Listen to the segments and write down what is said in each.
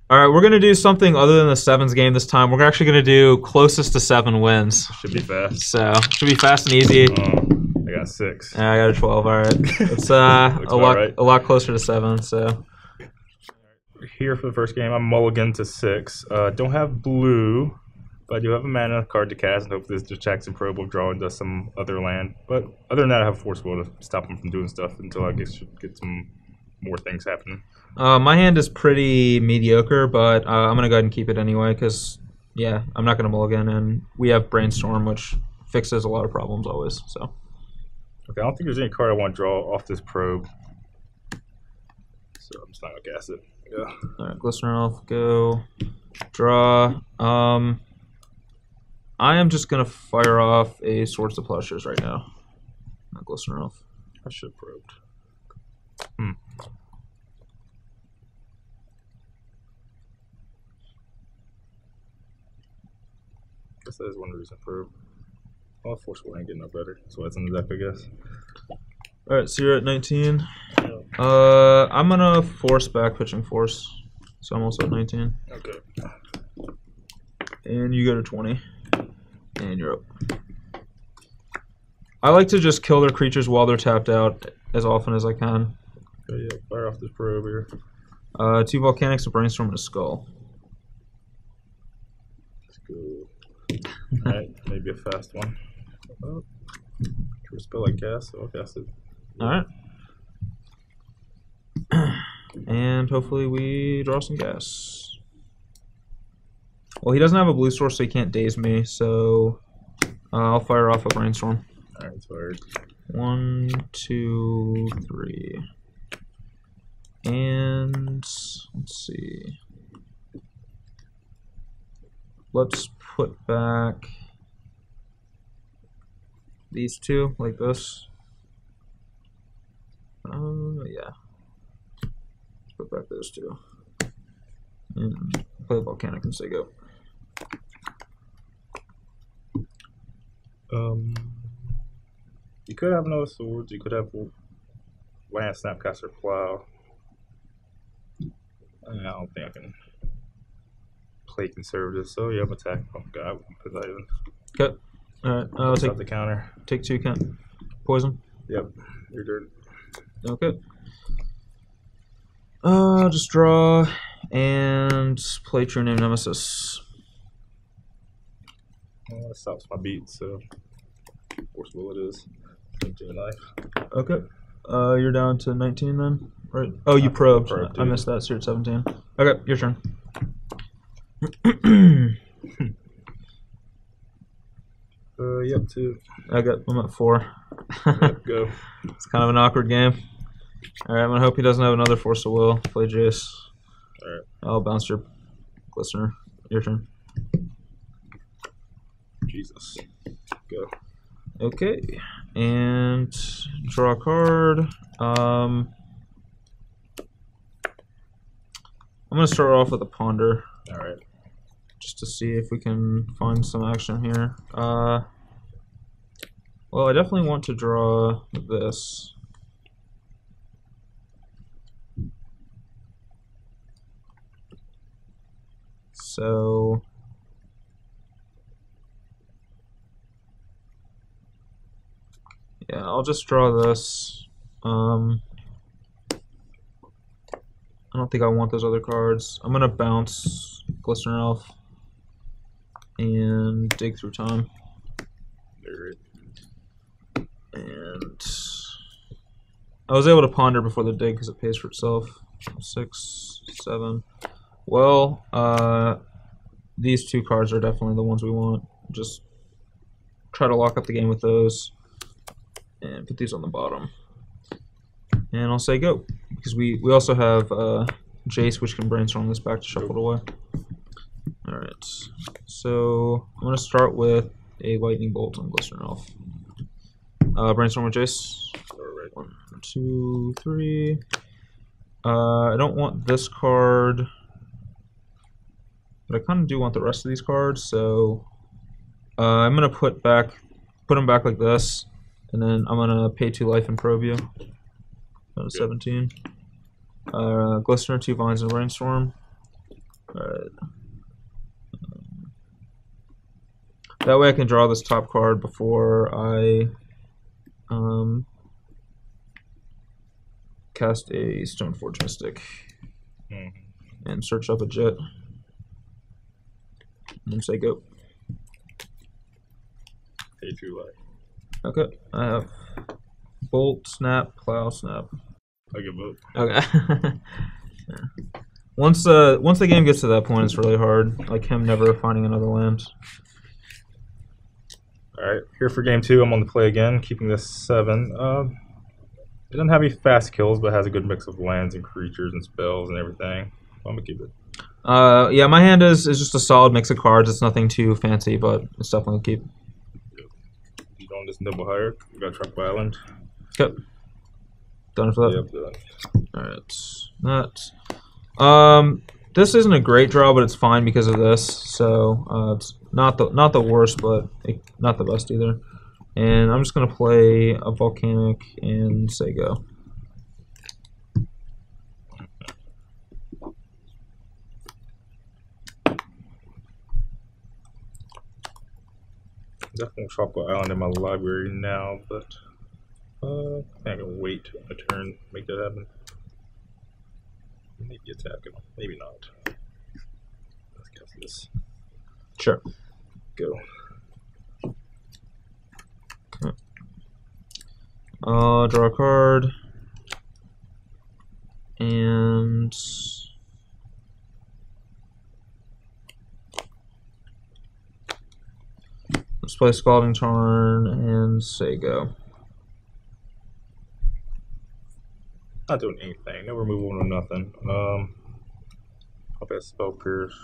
All right, we're gonna do something other than the sevens game this time. We're actually gonna do closest to 7 wins. Should be fast. So should be fast and easy. I got 6. I got a 12. All right, it's a lot closer to 7. So here for the first game, I'm mulligan to 6. Don't have blue, but I do have a mana card to cast, and hopefully this distracts and probe will draw into some other land. But other than that, I have Force Will to stop him from doing stuff until I get some more things happening. my hand is pretty mediocre, but I'm gonna go ahead and keep it anyway because yeah, I'm not gonna mulligan, and we have Brainstorm, which fixes a lot of problems always. So Okay, I don't think there's any card I want to draw off this probe, so I'm just not gonna cast it. Yeah. all right, Glistener Elf, go draw. I am just gonna fire off a Swords to Plowshares right now. Not Glistener Elf. I should have probed. Guess that is one reason for. Well, Force Will ain't getting no better. That's why it's in the deck, I guess. Alright, so you're at 19. I'm gonna force back pitching force. So I'm also at 19. Okay. And you go to 20. And you're up. I like to just kill their creatures while they're tapped out as often as I can. Okay, yeah, fire off this probe here. 2 Volcanics, a Brainstorm, and a Skull. Let's go. Alright, maybe a fast one. Oh, true spell I cast, so I'll cast it. Alright. And hopefully we draw some gas. Well, he doesn't have a blue source, so he can't daze me, so I'll fire off a Brainstorm. Alright, it's fired. 1, 2, 3. And let's see. Let's put back these two like this. Yeah. Put back those two. And play the Volcanic and say go. You could have another swords. You could have Land, Snapcaster, Plow. I don't think I can play conservative, so yeah, I'm attacking pump guy because I even. Okay. Alright, I'll take the counter. Take 2 count. Poison. Yep, you're dirt. Okay. Just draw and play True Name Nemesis. Well, that stops my beat, so Force Will it is. Into a knife. Okay. You're down to 19 then? Right. Oh, you probed. I missed that, so you're at 17. Okay, your turn. Yep, 2. I'm at 4. Yep, go. It's kind of an awkward game. Alright, I'm gonna hope he doesn't have another Force of Will. Play Jace. Alright. I'll bounce your Glistener. Your turn. Jesus. Go. Okay. And draw a card. I'm gonna start off with a Ponder. Alright. Just to see if we can find some action here. Well, I definitely want to draw this. So yeah, I'll just draw this. I don't think I want those other cards. I'm gonna bounce Glistener Elf and dig through time. And I was able to ponder before the dig because it pays for itself. 6, 7. Well, these 2 cards are definitely the ones we want. Just try to lock up the game with those and put these on the bottom. And I'll say go because we also have Jace, which can Brainstorm this back to shuffle it away. All right, so I'm gonna start with a Lightning Bolt on Glistener Elf. Brainstorm with Jace. Alright. 1, 2, 3. I don't want this card, but I kind of do want the rest of these cards. So I'm gonna put them back like this, and then I'm gonna pay 2 life and probe you. 17. Glistener, 2 Vines and Brainstorm. Alright. That way I can draw this top card before I cast a Stoneforge Mystic. And search up a jet. And say go. Pay 2 life. Okay, I have Bolt, Snap, Plow, Snap. I give up. Okay. Yeah. Once the game gets to that point, it's really hard. Like him never finding another land. Alright, here for game 2. I'm on the play again, keeping this 7. It doesn't have any fast kills, but has a good mix of lands and creatures and spells and everything. I'm gonna keep it. Yeah, my hand is just a solid mix of cards. It's nothing too fancy, but it's definitely a keep. You don't just Nimble Hierarch. We got Truck Island. Yep. Done for that? Yep, done. Alright. This isn't a great draw, but it's fine because of this. So it's not the worst, but not the best either. And I'm just gonna play a Volcanic and say go. Definitely Tropical Island in my library now, but I think I can wait a turn, make that happen. Maybe attack him, maybe not. Let's cast this. Sure. Go. Okay. Draw a card. And let's play Scalding Tarn and say go. Not doing anything. No removal, no nothing. I'll pass Spell Pierce.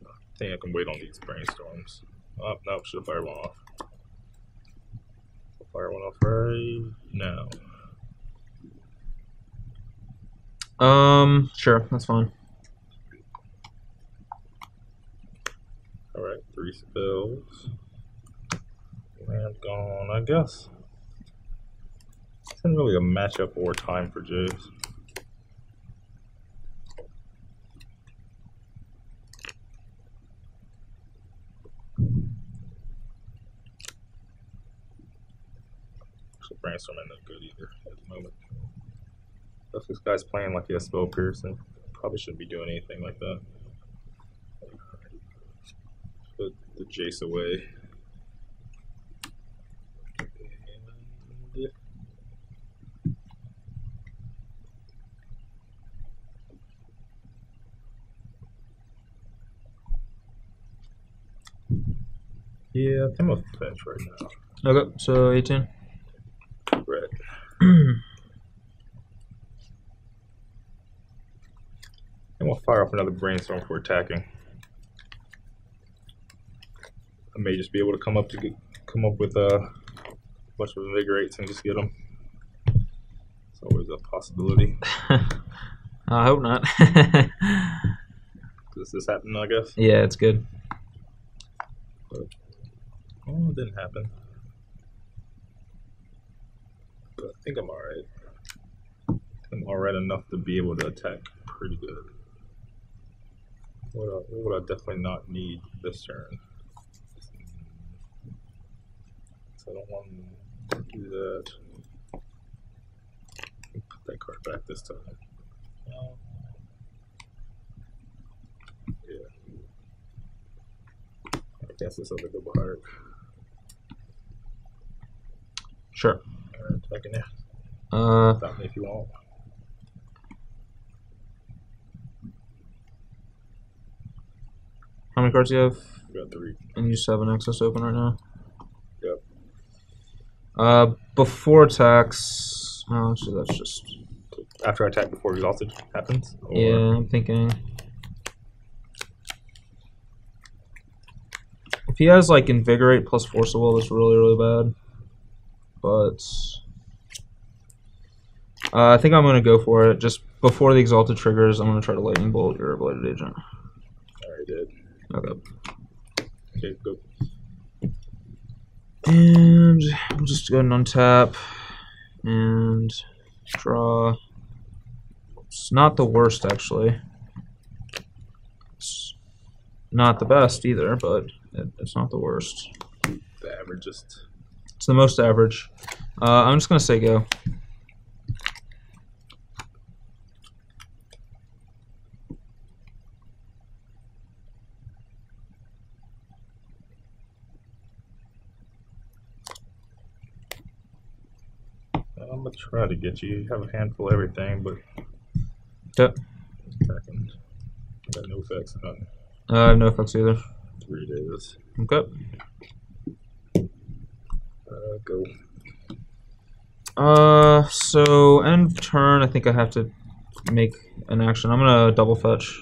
I think I can wait on these brainstorms. Oh, no, should have fired one off. I'll fire one off right now. Sure, that's fine. Alright, 3 spells. Land gone, I guess. Isn't really a matchup or time for Jays. So Brainstorm ain't that good either at the moment. If this guy's playing like he has Spell Piercing, probably shouldn't be doing anything like that. Put the Jace away. Yeah, I think I'm gonna fetch right now. Okay, so 18. Red. And we'll fire off another brainstorm for attacking. I may just be able to come up with a bunch of invigorates and just get them. It's always a possibility. I hope not. Does this happen, I guess? Yeah, it's good. But, oh, it didn't happen. But I think I'm alright. I'm alright enough to be able to attack pretty good. What would I definitely not need this turn? So I don't want to do that. Put that card back this time. Yeah. I guess this other Nimble Hierarch. Sure. Alright, back in there. Stop me if you want. How many cards do you have? We got 3. And you just have an access open right now? Yep. Before attacks. Oh, so that's just. After I attack before exhausted happens? Or... Yeah, I'm thinking. If he has like Invigorate plus Force of Will, that's really, really bad. But I think I'm going to go for it. Just before the Exalted triggers, I'm going to try to Lightning Bolt your Bladed Agent. Alright, did. Okay. Okay, go. And we'll just go and untap and draw. It's not the worst, actually. It's Not the best either, but it's not the worst. The averagest. It's the most average. I'm just gonna say go. I'm gonna try to get you. You have a handful of everything, but Yep. second. I got no effects. Nothing. I have no effects either. 3 days. Okay. Go. So end of turn, I think I have to make an action. I'm gonna double fetch.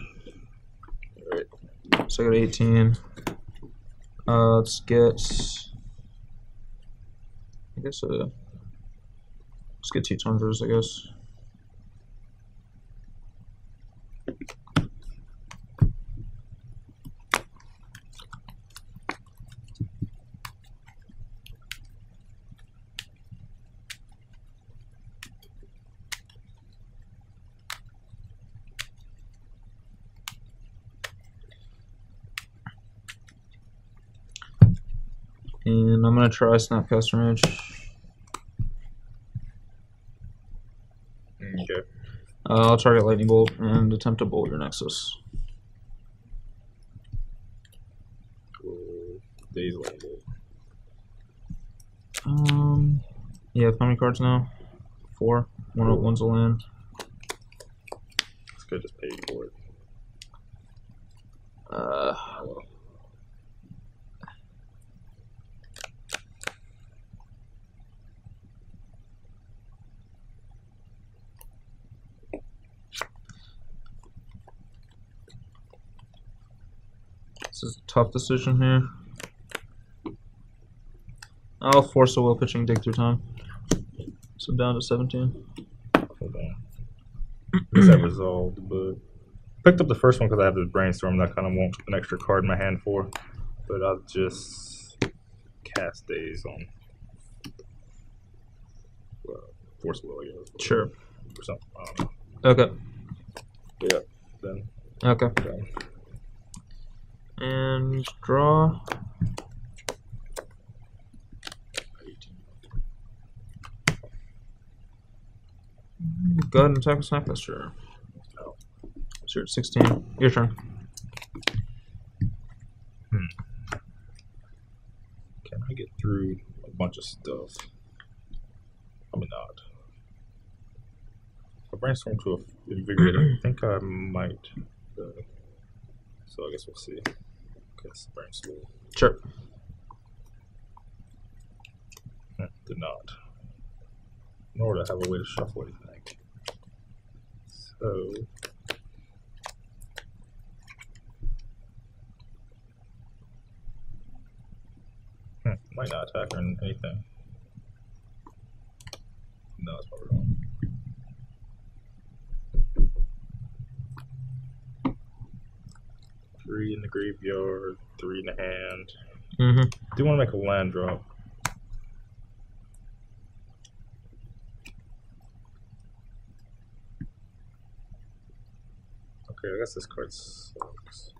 Alright. So I got 18. Let's get. I guess let's get 2 tundras, I guess. And I'm gonna try Snapcaster Mage. Okay. I'll target Lightning Bolt and attempt to bolt your Nexus. Cool. Days Lightning Yeah, how many cards now? 4. One's a land. This guy just paid for it. Well. This is a tough decision here. I'll force a will pitching dig through time. So down to 17. Hold on. Is that resolved? But picked up the first one because I have this brainstorm that I kind of want an extra card in my hand for. But I'll just cast Days on Force Will, I guess. Sure. Or something. I don't know. Okay. Yeah. Then. Okay. Okay. And draw. Go ahead and attack with Snapcaster. Oh. So you're at 16. Your turn. Can I get through a bunch of stuff? Probably not. I brainstorm to invigorate. I think I might. So I guess we'll see. Guess brainstorm. Sure. Did not. Nor do I have a way to shuffle anything. So. Might not attack or anything. No, that's probably wrong. Three in the graveyard, 3 in the hand. Mm-hmm. Do want to make a land drop. Okay, I guess this card sucks.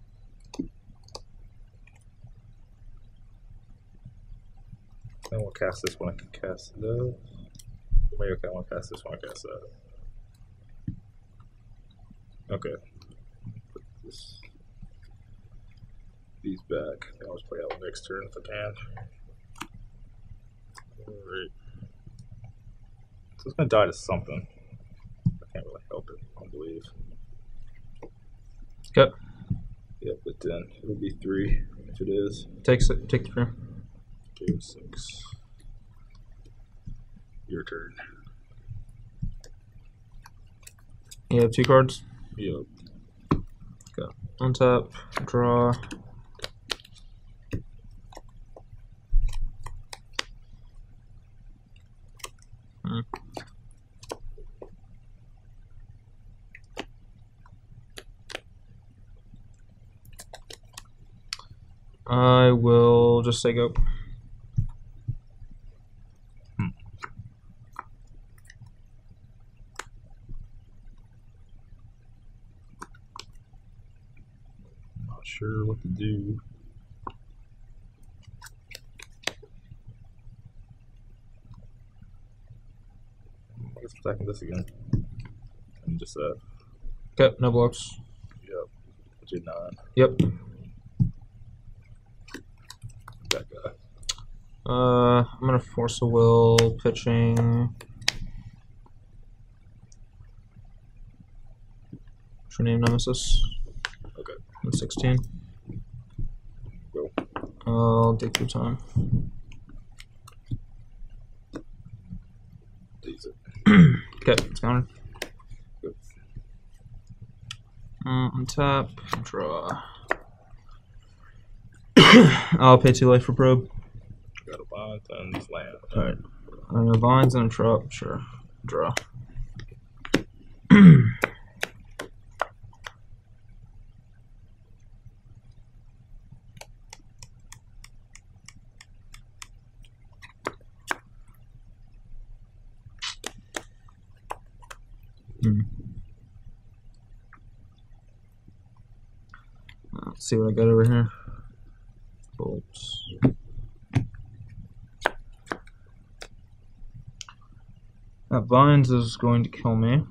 Then we'll cast this one. I can cast this. Maybe okay, I want to cast this one. I cast that. Okay. Put these back. I'll just play out next turn if I can. Alright. So it's gonna die to something. I can't really help it, I don't believe. Okay. Yeah, but then it would be 3 if it is. Take the 3. Okay, 6. Your turn. You have 2 cards. Yep. Okay. Untap. Draw. I will just say go. Not sure what to do. I guess I'm attacking this again. And just Okay, no blocks. Yep. Did not. Yep. That guy. I'm gonna force a will, pitching. What's your name, Nemesis? Okay. I'm 16. Go. I'll take your time. Okay, it's countered. Good. Untap, draw. I'll pay 2 life for probe. Got a bond and just land. Alright. Vines and a trap, sure. Draw. Let's see what I got over here. Bolts. That vines is going to kill me.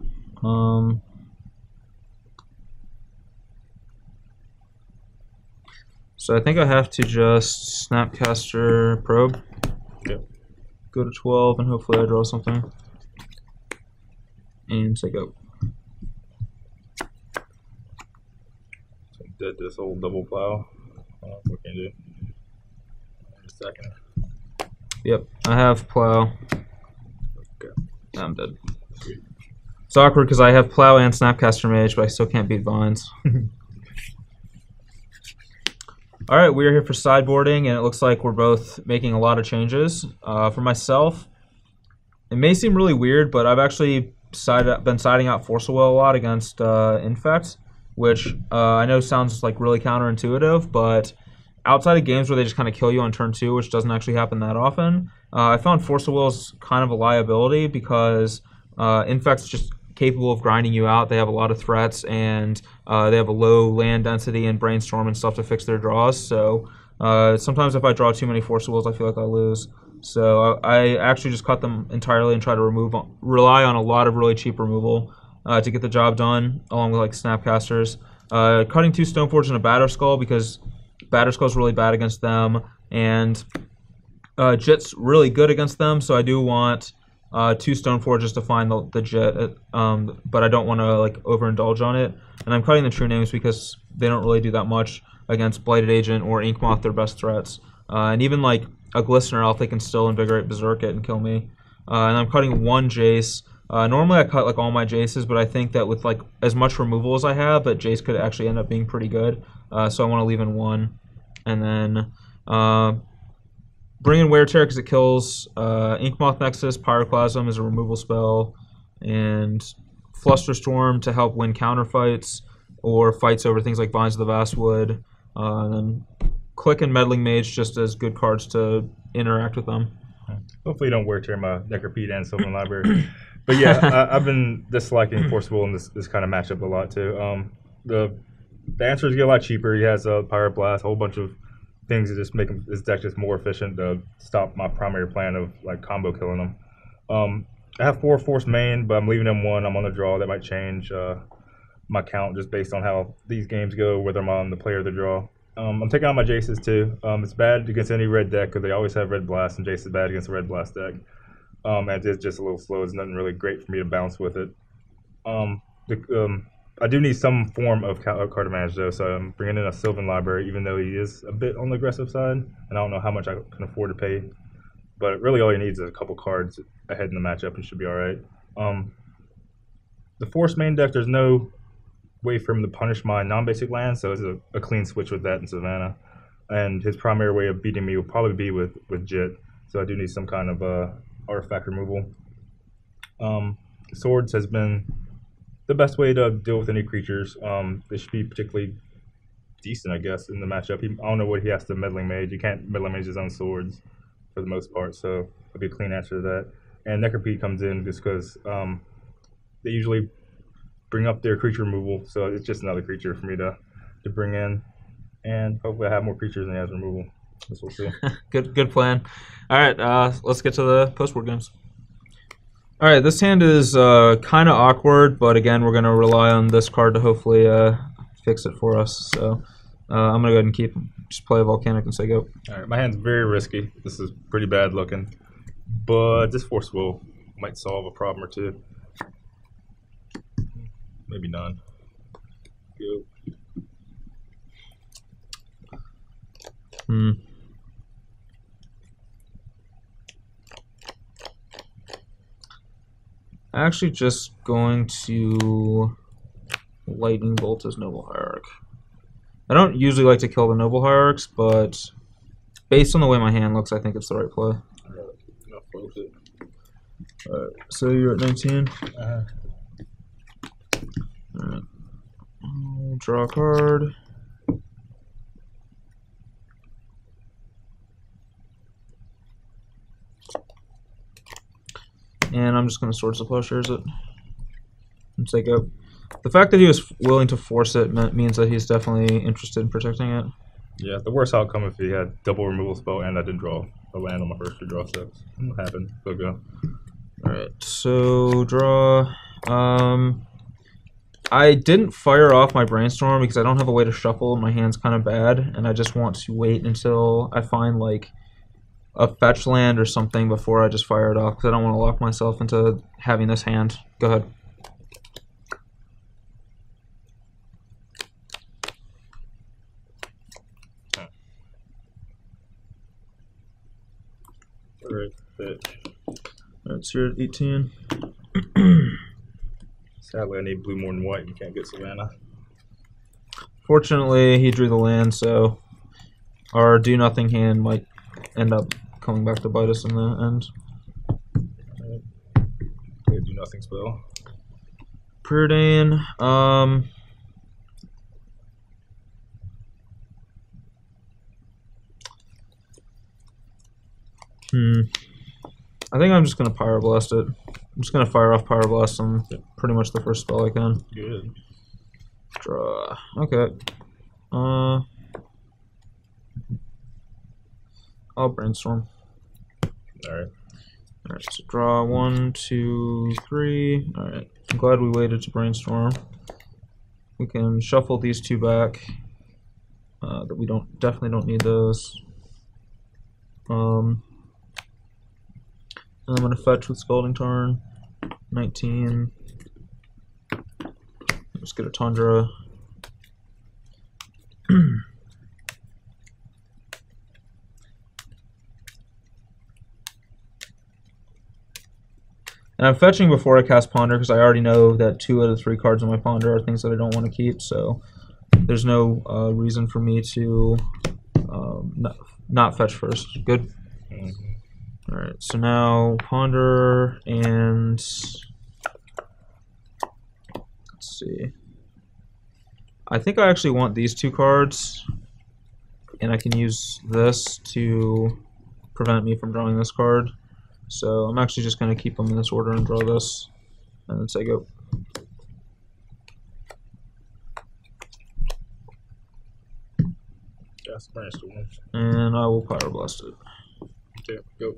So I think I have to just Snapcaster probe. Yep. Go to 12 and hopefully I draw something. And take out. So did this old double plow. What can you do? Just a second. Yep, I have plow. Okay. I'm dead. Sweet. It's awkward because I have plow and Snapcaster Mage, but I still can't beat vines. Alright, we are here for sideboarding, and it looks like we're both making a lot of changes. For myself, it may seem really weird, but I've actually been siding out Force of Will a lot against Infect, which I know sounds like really counterintuitive, but outside of games where they just kind of kill you on turn 2, which doesn't actually happen that often, I found Force of Will is kind of a liability because Infect's just capable of grinding you out. They have a lot of threats, and they have a low land density and brainstorm and stuff to fix their draws. So sometimes if I draw too many Force of Wills, I feel like I lose. So I actually just cut them entirely and try to rely on a lot of really cheap removal to get the job done, along with like Snapcasters. Cutting 2 Stoneforge and a Batterskull because Batterskull's really bad against them, and Jit's really good against them. So I do want 2 Stoneforges to find the Jit, but I don't want to like overindulge on it. And I'm cutting the True Names because they don't really do that much against Blighted Agent or Inkmoth, their best threats. And even like a Glistener Elf, they can still Invigorate Berserk it and kill me. And I'm cutting 1 Jace. Normally I cut like all my Jaces, but I think that with like as much removal as I have, that Jace could actually end up being pretty good. So I want to leave in 1. And then bring in Wear Tear because it kills Inkmoth Nexus. Pyroclasm is a removal spell. And Flusterstorm to help win counterfights or fights over things like Vines of the Vastwood. And then Click and Meddling Mage just as good cards to interact with them. Hopefully you don't wear tear my Necropede and Sylvan Library. But yeah, I've been disliking Force of Will in this kind of matchup a lot too. The answers get a lot cheaper. He has a Pirate Blast, a whole bunch of things that just make his deck just more efficient to stop my primary plan of like combo killing him. I have 4 Force main, but I'm leaving him 1. I'm on the draw. That might change my count just based on how these games go, whether I'm on the play or the draw. I'm taking out my Jaces too. It's bad against any red deck because they always have Red Blast, and Jace is bad against a Red Blast deck. And it's just a little slow. It's nothing really great for me to bounce with it. I do need some form of card advantage though, so I'm bringing in a Sylvan Library, even though he is a bit on the aggressive side, and I don't know how much I can afford to pay. But really all he needs is a couple cards ahead in the matchup and should be alright. The Force main deck, there's no way for him to punish my non-basic land, so it's a clean switch with that in Savannah. And his primary way of beating me will probably be with Jit, so I do need some kind of artifact removal. Swords has been the best way to deal with any creatures. They should be particularly decent, I guess, in the matchup. I don't know what he has to Meddling Mage. You can't Meddling Mage his own swords for the most part, so it'll be a clean answer to that. And Necropede comes in just because they usually bring up their creature removal, so it's just another creature for me to bring in. And hopefully I have more creatures than he has removal. This we'll see. Good plan. All right, let's get to the post-board games. All right, this hand is kind of awkward, but again, we're going to rely on this card to hopefully fix it for us. So I'm going to go ahead and just play a Volcanic and say go. All right, my hand's very risky. This is pretty bad looking, but this Force Will might solve a problem or two. Maybe none. Go. Actually just going to Lightning Bolt his Noble Hierarch. I don't usually like to kill the Noble Hierarchs, but based on the way my hand looks, I think it's the right play. Alright, so you're at 19? Alright. I'll draw a card. And I'm just going to Swords to Plowshares it and say go. The fact that he was willing to force it means that he's definitely interested in protecting it. Yeah, the worst outcome if he had double removal spell and I didn't draw a land on my first two draw steps. What happened? So go. Alright, so draw. I didn't fire off my Brainstorm because I don't have a way to shuffle. My hand's kind of bad, and I just want to wait until I find like a fetch land or something before I just fire it off because I don't want to lock myself into having this hand. Go ahead. Alright, so you're at 18. Sadly, I need blue more than white. You can't get Savannah. Fortunately, he drew the land, so our do-nothing hand might end up coming back to bite us in the end. Right. Do nothing spell. Preordain. I think I'm just going to Pyroblast it. I'm just going to fire off Pyroblast on pretty much the first spell I can. Good. Draw. Okay. I'll Brainstorm. Alright. Alright, so draw 1, 2, 3. Alright. I'm glad we waited to Brainstorm. We can shuffle these two back. That we definitely don't need those. I'm going to fetch with Scalding Tarn. 19. Let's get a Tundra. And I'm fetching before I cast Ponder because I already know that 2 out of 3 cards in my Ponder are things that I don't want to keep, so there's no reason for me to not fetch first. Good? Alright, so now Ponder and let's see. I think I actually want these 2 cards, and I can use this to prevent me from drawing this card. So I'm actually just going to keep them in this order and draw this, and then say go. That's Brainstorm. And I will Pyroblast it. Okay, go.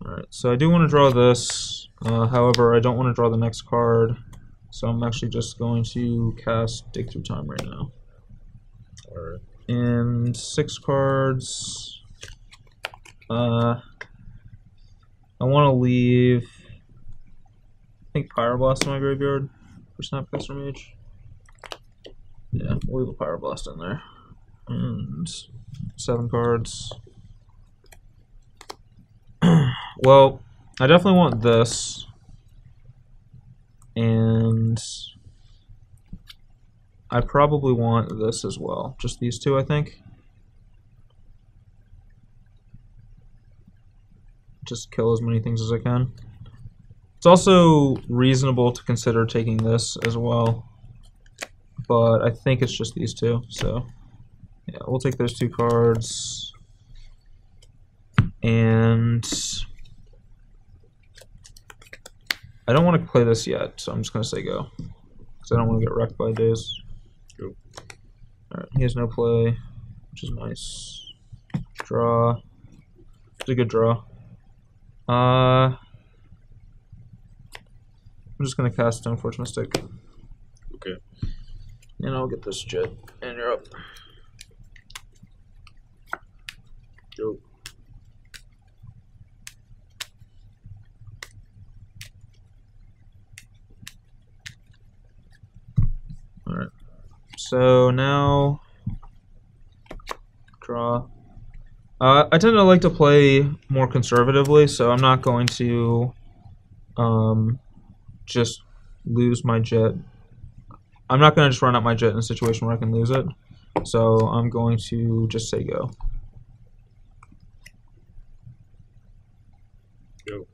Alright, so I do want to draw this, however I don't want to draw the next card, so I'm actually just going to cast Dig Through Time right now. Alright. And 6 cards. I want to leave, I think, Pyroblast in my graveyard for Snapcaster Mage. Yeah, we'll leave a Pyroblast in there. And 7 cards. Well, I definitely want this. And I probably want this as well. Just these 2, I think. Just kill as many things as I can. It's also reasonable to consider taking this as well, but I think it's just these 2, so yeah, we'll take those 2 cards, and I don't want to play this yet, so I'm just going to say go, because I don't want to get wrecked by days. Go. Alright, he has no play, which is nice. Draw. It's a good draw. I'm just gonna cast Stoneforge Mystic. Okay. And I'll get this jet. And you're up. Go. Alright. So now draw. I tend to like to play more conservatively, so I'm not going to just lose my jet. I'm not going to just run out my jet in a situation where I can lose it. So I'm going to just say go. Go.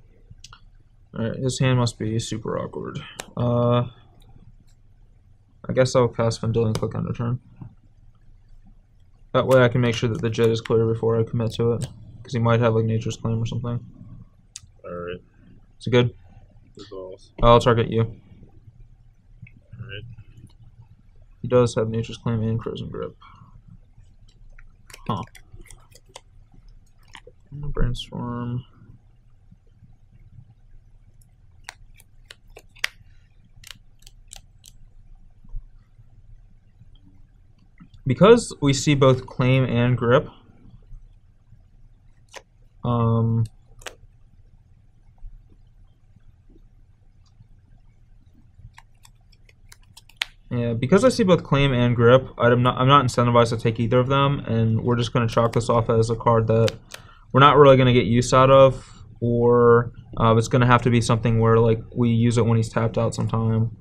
Alright, his hand must be super awkward. I guess I'll cast Vendilion Click on turn. That way I can make sure that the jet is clear before I commit to it. Because he might have like Nature's Claim or something. Alright. Is it good? Resolves. I'll target you. Alright. He does have Nature's Claim and Frozen Grip. Huh. I'm gonna Brainstorm. Because we see both Claim and Grip, yeah, because I see both Claim and Grip, I'm not incentivized to take either of them, and we're just going to chalk this off as a card that we're not really going to get use out of, or it's going to have to be something where like we use it when he's tapped out sometime.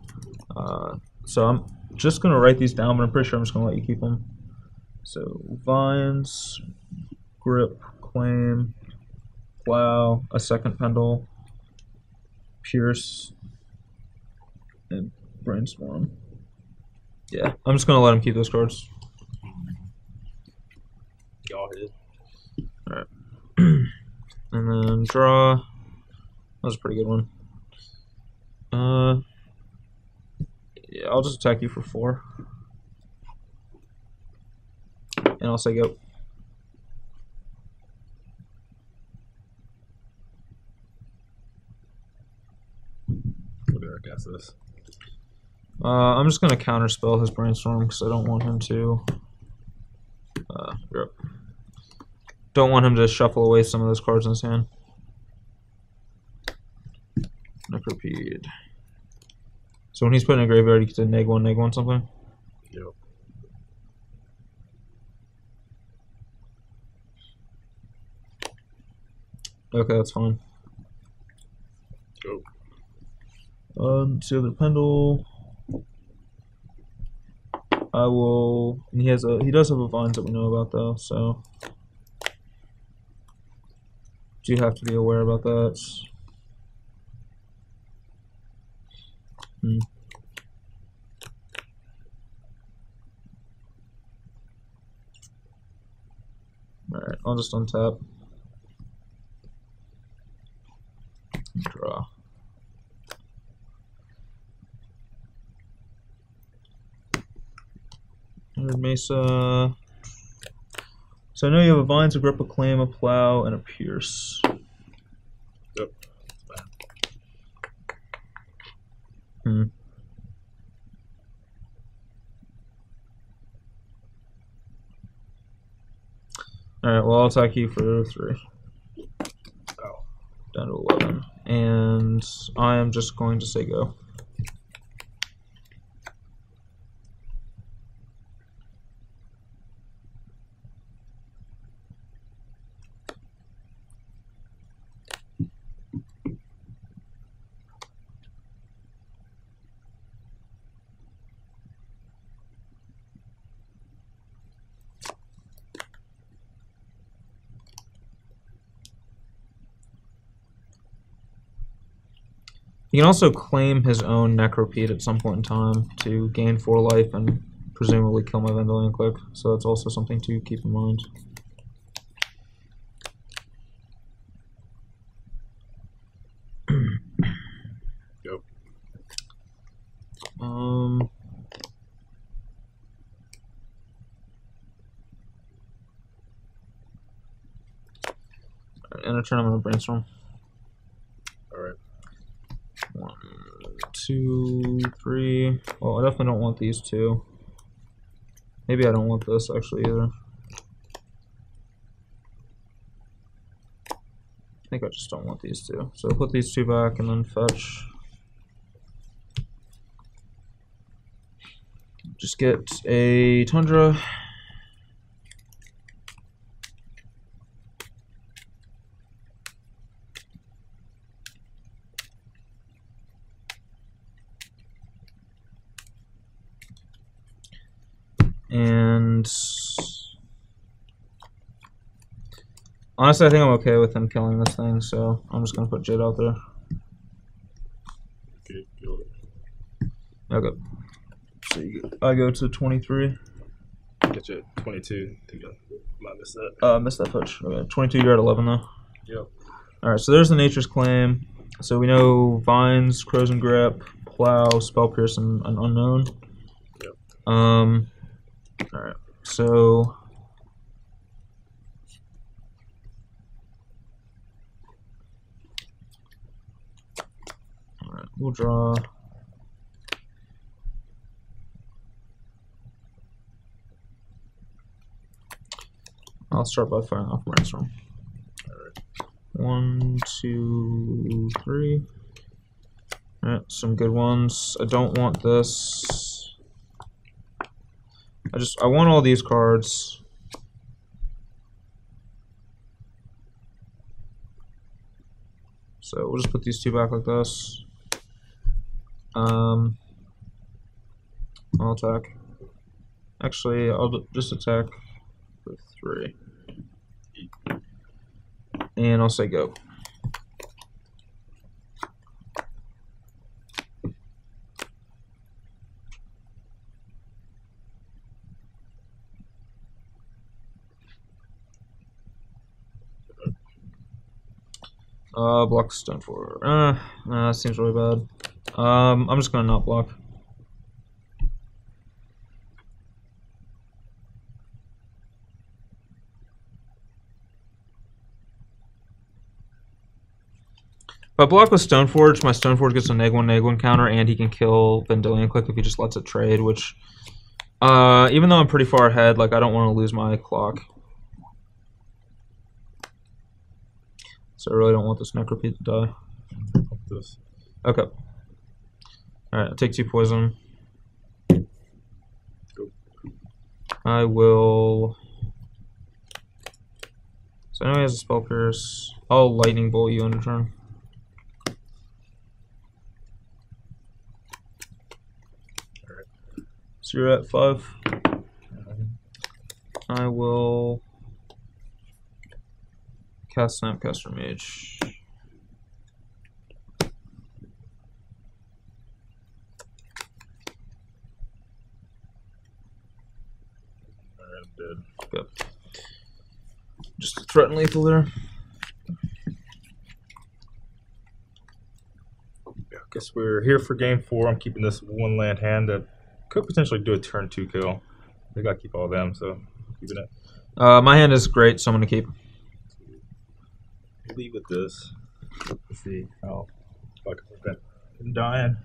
So I'm just going to write these down, but I'm pretty sure I'm just going to let you keep them. So Vines, Grip, Claim, Plow, a second Pendle, Pierce, and Brainstorm. Yeah, I'm just gonna let him keep those cards. Y'all hit. Alright. And then draw. That was a pretty good one. Yeah, I'll just attack you for 4. And I'll say go. What did I guess this? I'm just gonna counterspell his Brainstorm because I don't want him to. Don't want him to shuffle away some of those cards in his hand. Necropede. So when he's put in a graveyard, he gets a -1/-1 something. Yep. Okay, that's fine. Go. So the Pendle. I will. And he does have a Vines that we know about though, so do have to be aware about that. Alright, I'll just untap. Draw. Mesa. So I know you have a Vines, a Grip, a Claim, a Plow, and a Pierce. Yep. Alright, well I'll attack you for 3. Oh. Down to 11. And I am just going to say go. He can also claim his own Necropede at some point in time to gain 4 life and presumably kill my Vendilion Click, so that's also something to keep in mind. Go. a turn, I'm gonna brainstorm. Alright. 1, 2, 3. Well, I definitely don't want these two. Maybe I don't want this actually either. I think I just don't want these two. So put these two back and then fetch. Just get a Tundra. And honestly, I think I'm okay with him killing this thing, so I'm just gonna put Jade out there. Okay. So I go to 23. Get you at 22. I think I might miss that. Missed that push. Okay. 22, you're at 11 though. Yep. Alright, so there's the Nature's Claim. So we know Vines, Crows and Grip, Plow, Spell Pierce, and an Unknown. Yep. Alright, so alright, we'll draw. I'll start by firing off Brainstorm. Alright. 1, 2, 3. Alright, some good ones. I don't want this. I want all these cards. So we'll just put these two back like this. I'll attack. Actually, I'll just attack for 3. And I'll say go. Block stone for. That seems really bad. I'm just gonna not block. If I block with Stoneforge, my Stoneforge gets a -1/-1 counter, and he can kill Vendilion Click if he just lets it trade. Which, even though I'm pretty far ahead, like I don't want to lose my clock. So I really don't want this Necropede to die. This. Okay. Alright, I'll take 2 poison. I will. So I know he has a Spell Pierce. I'll Lightning Bolt you on a turn. Alright. So you're at 5. I will cast Snapcaster Mage. Alright, I'm dead. Good. Just threaten lethal there. I guess we're here for game 4. I'm keeping this 1 land hand that could potentially do a turn 2 kill. I gotta keep all of them, so I'm keeping it. My hand is great, so I'm gonna keep. Leave with this. Let's see how I can prevent him dying.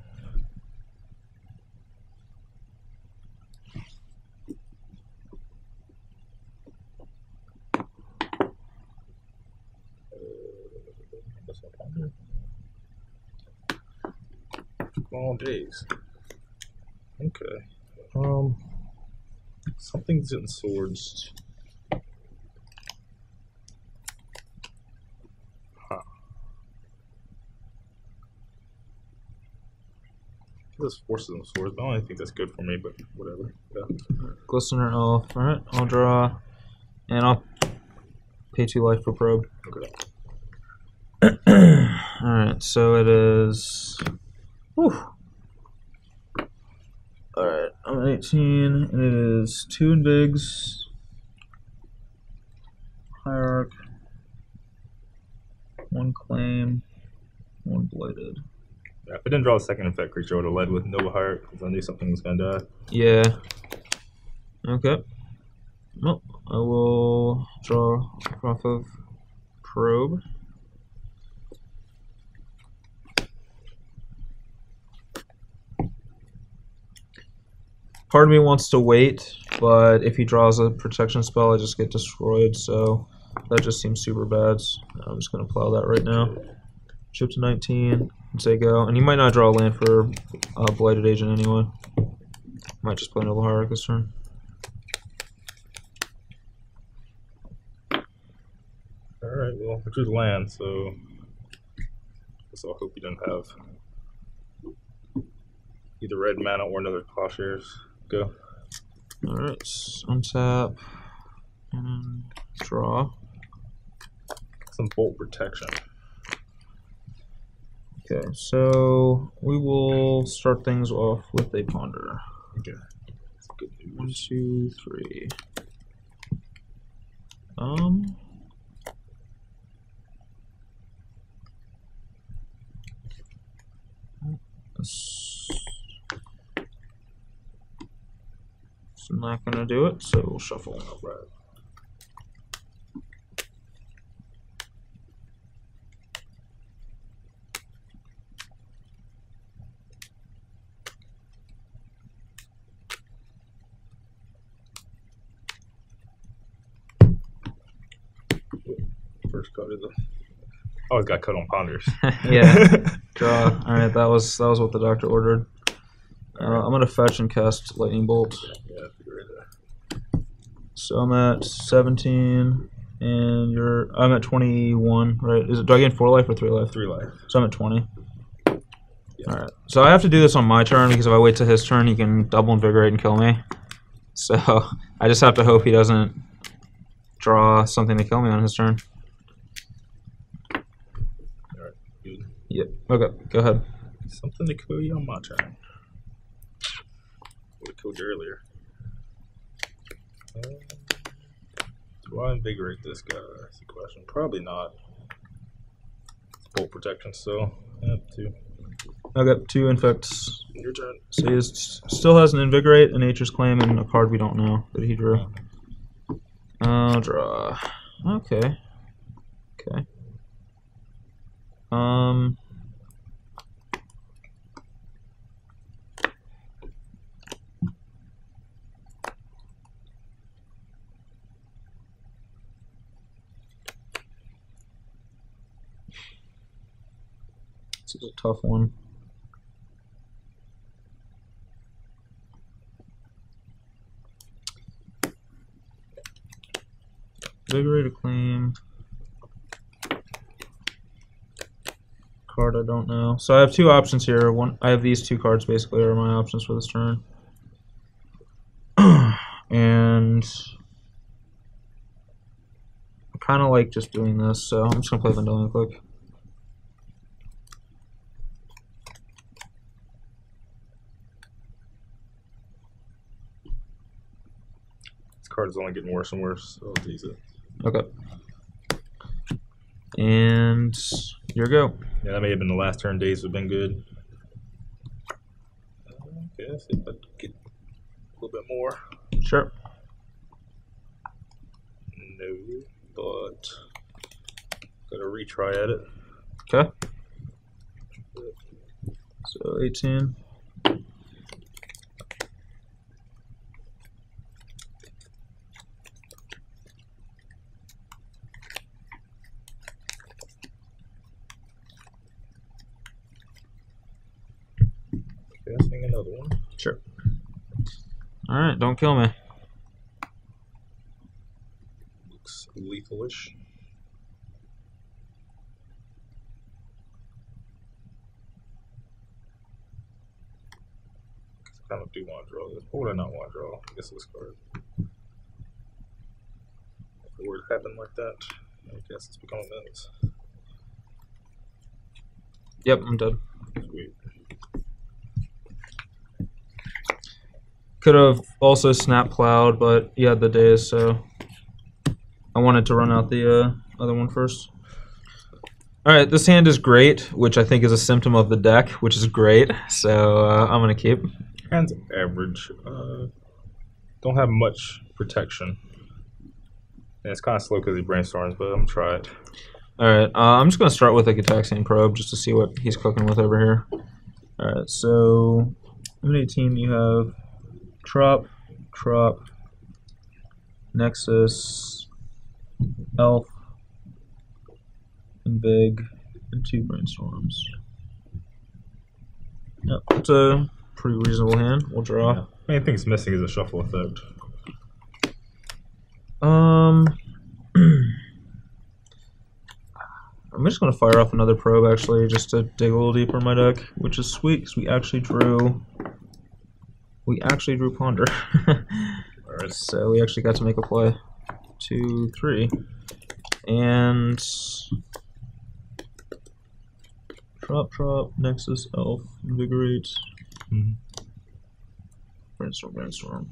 Long days. Okay. Something's in swords. Huh. This forces them swords, but I don't think that's good for me, but whatever. Yeah. Glistener Elf. Alright, I'll draw. And I'll pay 2 life for probe. Okay. Alright, so it is. Whew. Alright, I'm at 18, and it is 2 in bigs. Hierarch. 1 claim. 1 blighted. Yeah, if I didn't draw a second effect creature, I would have led with Nova Hierarch because I knew something was going to die. Yeah. Okay. Well, I will draw off of probe. Part of me wants to wait, but if he draws a protection spell, I just get destroyed, so that just seems super bad. So I'm just going to plow that right now. Chip to 19 and say go. And he might not draw a land for Blighted Agent anyway. Might just play Noble Hierarch this turn. Alright, well, I drew the land, so I guess I'll hope you don't have either red mana or another Plowshares. Go. Alright, untap and draw. Some Bolt Protection. Okay, so we will start things off with a Ponder. Okay. That's good news. 1, 2, 3. It's not gonna do it, so we'll shuffle. Right. First card of the. Oh, it got cut on Ponders. Yeah. Draw. Alright, that was what the doctor ordered. I'm gonna fetch and cast Lightning Bolt. Yeah, I figured that. So I'm at 17, and I'm at 21, right? Do I gain 4 life or 3 life? 3 life. So I'm at 20. Yeah. Alright. So I have to do this on my turn, because if I wait till his turn, he can double invigorate and kill me. So I just have to hope he doesn't draw something to kill me on his turn. Alright, good. Yep. Okay, go ahead. Something to kill you on my turn. Would have killed you earlier. Do I invigorate this guy? That's the question. Probably not. Bolt protection still. Yeah, 2. I got 2 infects. Your turn. So he still has an invigorate, a nature's claim, and a card we don't know that he drew. I'll draw. Okay. Okay. This is a tough one. Invigorate a claim. Card I don't know. So I have 2 options here. I have these 2 cards basically are my options for this turn. And I kind of like just doing this, so I'm just gonna play Vanilla and click. This card is only getting worse and worse, so I'll use it. Okay. And your go. Yeah, that may have been the last turn. Days have been good. Okay, let's see if I can get a little bit more. Sure. No, but gotta retry at it. Okay. So 18. Casting another one. Sure. Alright, don't kill me. Looks lethalish. I kind of do want to draw this. What would I not want to draw? I guess this card. If it were to happen like that, I guess it's become a menace. Yep, I'm dead. Sweet. Could have also snap plowed, but you had the days, so I wanted to run out the other one first. Alright, this hand is great, which I think is a symptom of the deck, which is great, so I'm going to keep. Hand's average. Don't have much protection. And it's kind of slow because he brainstorms, but I'm going to try it. Alright, I'm just going to start with a Gitaxian Probe just to see what he's cooking with over here. Alright, so I'm at 18, you have Trop, Nexus, Elf, and Big, and 2 Brainstorms. Yep, it's a pretty reasonable hand. We'll draw. Yeah. Main thing's missing is a shuffle effect. I'm just gonna fire off another probe actually, just to dig a little deeper in my deck, which is sweet because we actually drew Ponder. Alright. So we actually got to make a play. 2, 3, and Trop, Nexus, Elf, Invigorate, Brainstorm.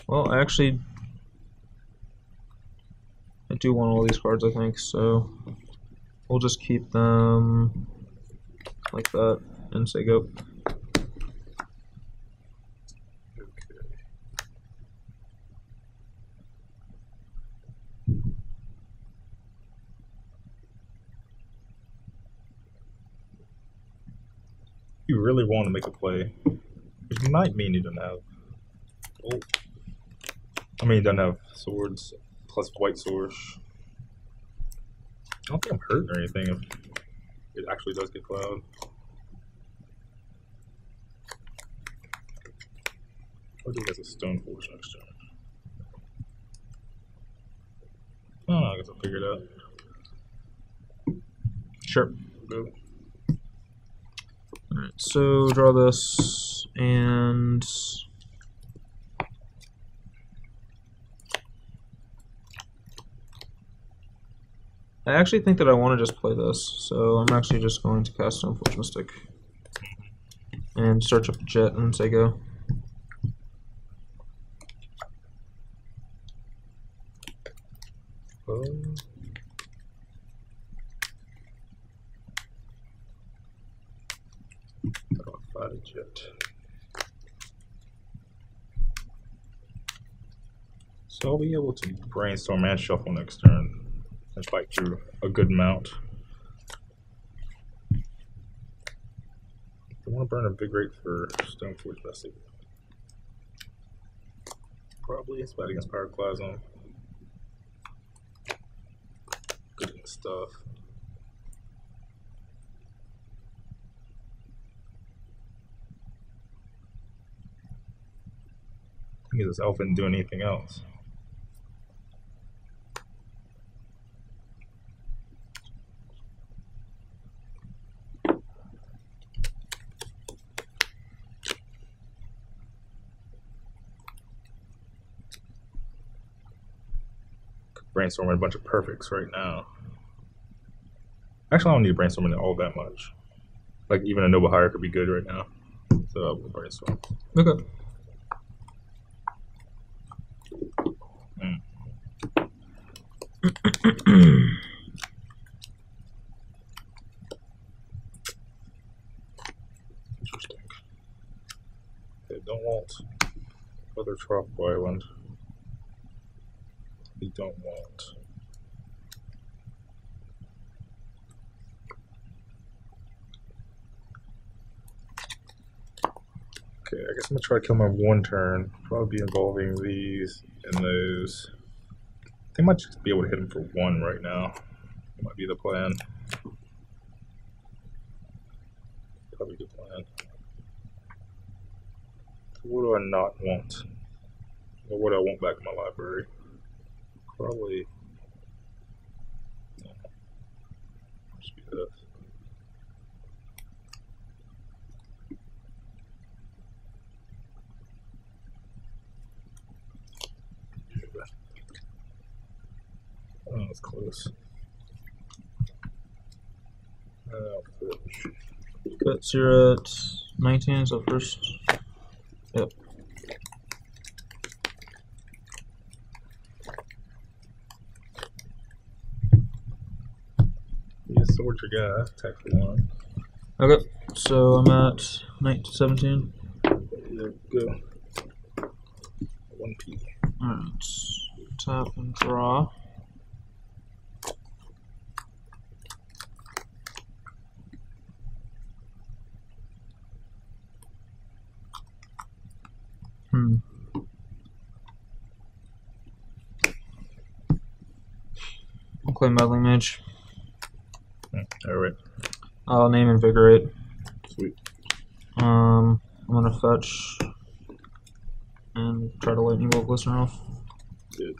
Well, I do want all these cards, I think, so we'll just keep them like that and say go. You really want to make a play, which might mean you don't have. Oh, I mean, you don't have swords plus white swords. I don't think I'm hurting or anything if it actually does get cloud. Or do you guys a stone force next turn? Oh, I guess I'll figure it out. Sure. Go. Alright, so draw this, and I actually think that I want to just play this, so I'm actually just going to cast Stoneforge Mystic and search up the jet and say go. So I'll be able to brainstorm and shuffle next turn and fight through a good amount. I want to burn a big rate for Stoneforge Mystic. Probably it's bad against Pyroclasm. Good stuff. I think this elf didn't do anything else. Brainstorming a bunch of perfects right now. Actually, I don't need to brainstorm all that much. Like, even a Noble Hire could be good right now. So I'll brainstorm. Okay. Interesting. They don't want other tropical island. They don't want. Okay, I guess I'm gonna try to kill my one turn. Probably be involving these and those. I think I might just be able to hit him for one right now. That might be the plan. Probably the plan. What do I not want? Or what do I want back in my library? Probably. No. Just be this. Oh, that's close. Good, so you're at 19, so first. Yep. Yeah, sword your guy. Attack for one. Okay, so I'm at 17. Yeah, go. 1P. Alright, tap and draw. I'll play Meddling Mage. Alright. I'll name Invigorate. Sweet. I'm gonna fetch and try to Lightning Bolt Glistener off. Good.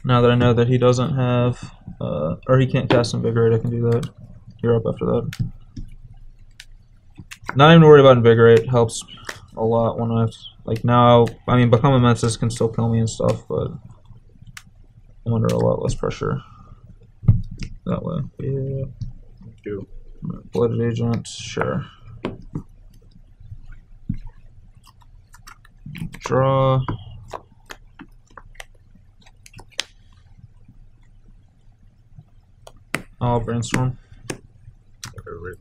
Now that I know that he doesn't have, or he can't cast Invigorate, I can do that. You're up after that. Not even worried about Invigorate. Helps a lot when I've, like now, I mean, Become Immensis can still kill me and stuff, but I'm under a lot less pressure that way. Yeah. Thank you. Blooded Agent, sure. Draw. I'll Brainstorm. Alright.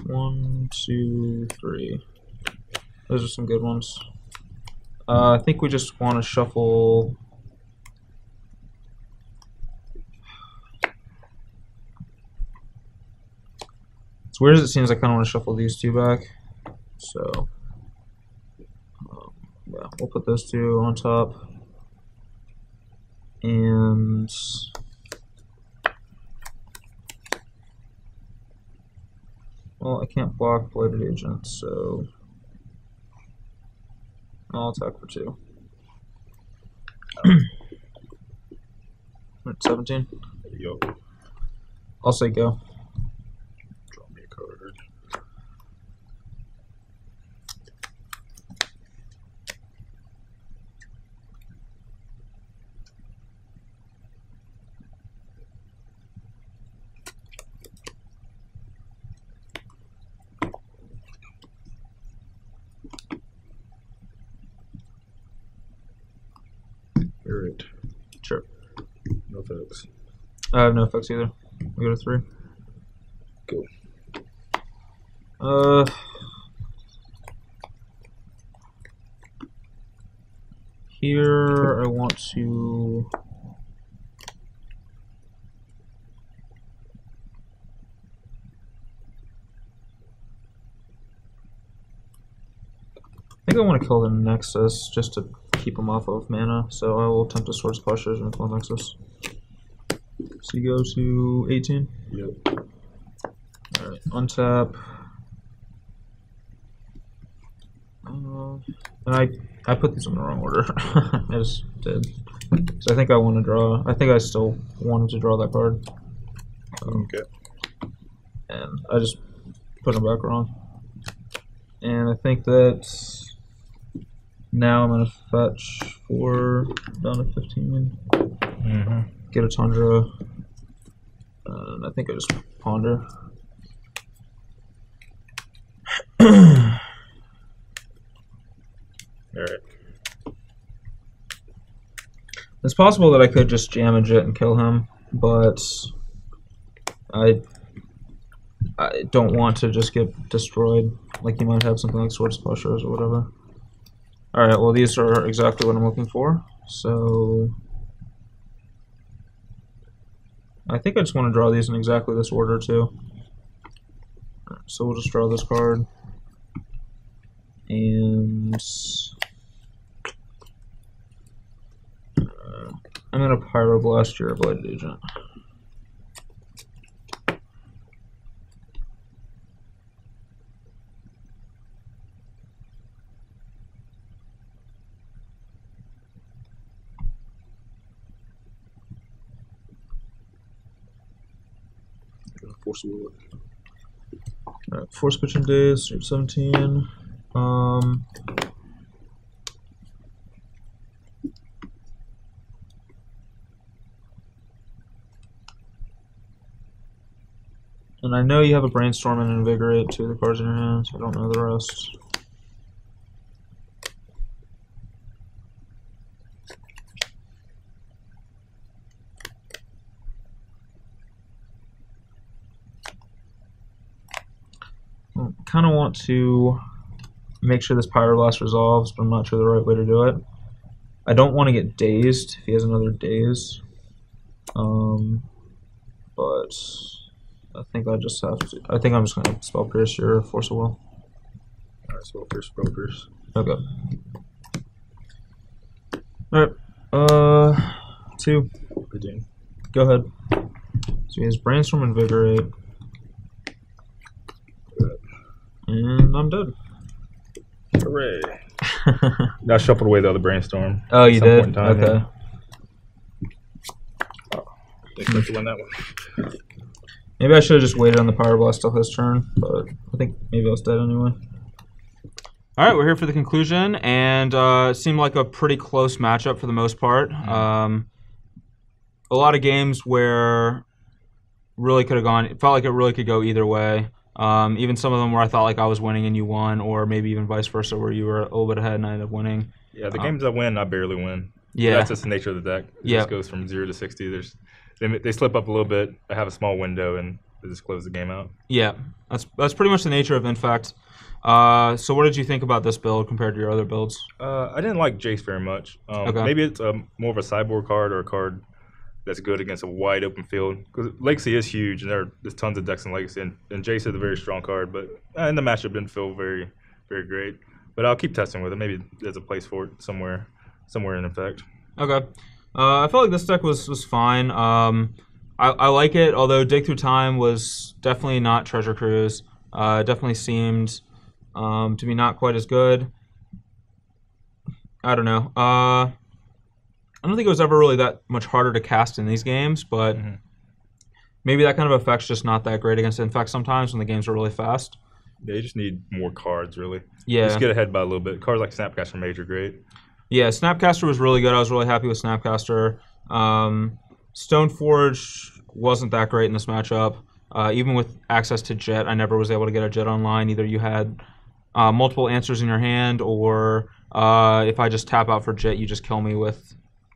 1, 2, 3. Those are some good ones. I think we just want to shuffle. As weird as it seems, I kind of want to shuffle these two back. So, yeah, we'll put those two on top. And well, I can't block Blooded Agent, so I'll attack for 2. At 17. Yo. I'll say go. Draw me a card. Alright. Sure. No effects. I have no effects either. We go to 3. Go. Here I want to. I think I want to kill the Nexus just to keep him off of mana, so I will attempt to Swords Clashers and kill Nexus. So you go to 18? Yep. Alright, untap. And I put these in the wrong order. I just did. So I think I want to draw. I think I still wanted to draw that card. Okay. And I just put them back wrong. And I think that now I'm going to fetch 4 down to 15. Get a Tundra. And I think I just ponder. Alright. It's possible that I could just Jamage it and kill him, but I don't want to just get destroyed. Like he might have something like Swords Pushers or whatever. Alright, well these are exactly what I'm looking for. So I think I just want to draw these in exactly this order too. So we'll just draw this card. And I'm going to Pyroblast your Blooded Agent. Force Will. Alright, Force Pitching Days, 17. And I know you have a Brainstorm and Invigorate, 2 of the cards in your hands. I don't know the rest. Kind of want to make sure this Pyroblast resolves, but I'm not sure the right way to do it. I don't want to get dazed if he has another daze. But I think I just have to. I think I'm just going to Spell Pierce your Force of Will. Alright. Smokers. Okay. Alright. 2. Go ahead. So he has Brainstorm, Invigorate. And I'm dead. Hooray. I shuffled away the other Brainstorm. Oh, you did? Time, okay. Yeah. Oh, I think I win that one. Maybe I should have just waited on the Power Blast till his turn, but I think maybe I was dead anyway. All right, we're here for the conclusion, and it seemed like a pretty close matchup for the most part. A lot of games where really could have gone. It felt like it really could go either way. Even some of them where I thought like I was winning and you won, or maybe even vice versa, where you were a little bit ahead and I ended up winning. Yeah, the games I win, I barely win. Yeah, that's just the nature of the deck. It just goes from 0 to 60. They slip up a little bit. I have a small window and they just close the game out. Yeah, that's pretty much the nature of Infact. So what did you think about this build compared to your other builds? I didn't like Jace very much. Okay. Maybe it's more of a sideboard card or a card that's good against a wide open field. Because Legacy is huge, and there's tons of decks in Legacy, and Jace is a very strong card, but in the matchup didn't feel very, very great. But I'll keep testing with it. Maybe there's a place for it somewhere in effect. Okay. I felt like this deck was fine. I like it, although Dig Through Time was definitely not Treasure Cruise. Definitely seemed to be not quite as good. I don't know. I don't think it was ever really that much harder to cast in these games, but maybe that kind of effect's just not that great against Infect sometimes when the games are really fast. Yeah, you just need more cards, really. Yeah. Just get ahead by a little bit. Cards like Snapcaster Mage are great. Yeah, Snapcaster was really good. I was really happy with Snapcaster. Stoneforge wasn't that great in this matchup. Even with access to Jet, I never was able to get a Jet online. Either you had multiple answers in your hand, or if I just tap out for Jet, you just kill me with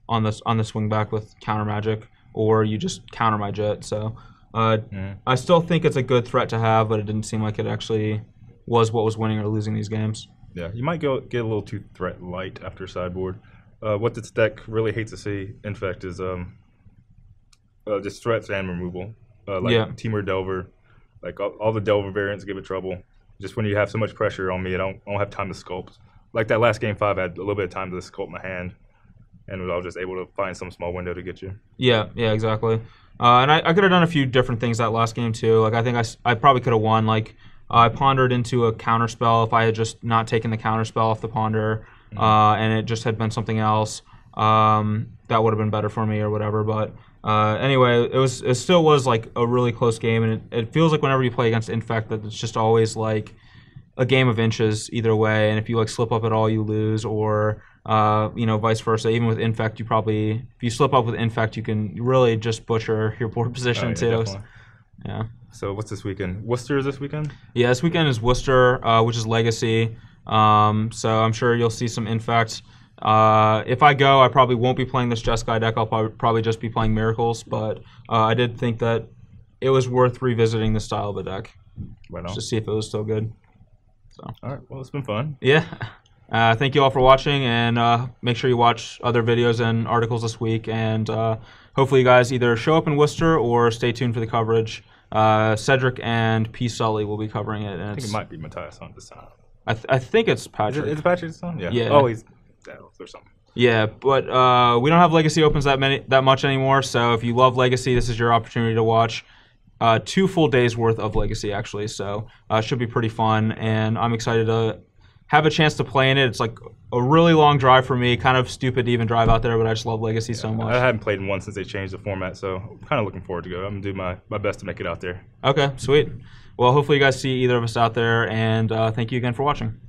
on the swing back with counter magic, or you just counter my Jet. So I still think it's a good threat to have, but it didn't seem like it actually was what was winning or losing these games. Yeah, you might get a little too threat light after sideboard. What this deck really hates to see, in fact, is just threats and removal. Temur Delver, like all the Delver variants give it trouble. Just when you have so much pressure on me, I don't have time to sculpt. Like that last game 5, I had a little bit of time to sculpt my hand, and I was just able to find some small window to get you. Yeah, exactly. And I could have done a few different things that last game too. Like I think I probably could have won. Like I pondered into a counter spell if I had just not taken the counter spell off the ponder, and it just had been something else. That would have been better for me or whatever. But anyway, it still was like a really close game, and it feels like whenever you play against Infect that it's just always like a game of inches either way. And if you like slip up at all, you lose, or vice versa. Even with Infect, if you slip up with Infect, you can really just butcher your board position too. Definitely. Yeah. So what's this weekend? Worcester is this weekend? Yeah, this weekend is Worcester, which is Legacy. So I'm sure you'll see some Infect. If I go, I probably won't be playing this Jeskai deck. I'll probably just be playing Miracles. But I did think that it was worth revisiting the style of the deck. Right on. Just to see if it was still good. So. All right. Well, it's been fun. Yeah. Thank you all for watching, and make sure you watch other videos and articles this week. And hopefully you guys either show up in Worcester or stay tuned for the coverage. Cedric and P. Sully will be covering it. And I think it might be Matthias on this time. I think it's Patrick. Is it Patrick's son? Yeah. Yeah. Oh, he's or something. Yeah, but we don't have Legacy Opens that much anymore. So if you love Legacy, this is your opportunity to watch 2 full days worth of Legacy actually. So it should be pretty fun, and I'm excited to have a chance to play in it. It's like a really long drive for me. Kind of stupid to even drive out there, but I just love Legacy so much. I haven't played in one since they changed the format, so I'm kind of looking forward to go. I'm going to do my best to make it out there. Okay, sweet. Well, hopefully you guys see either of us out there, and thank you again for watching.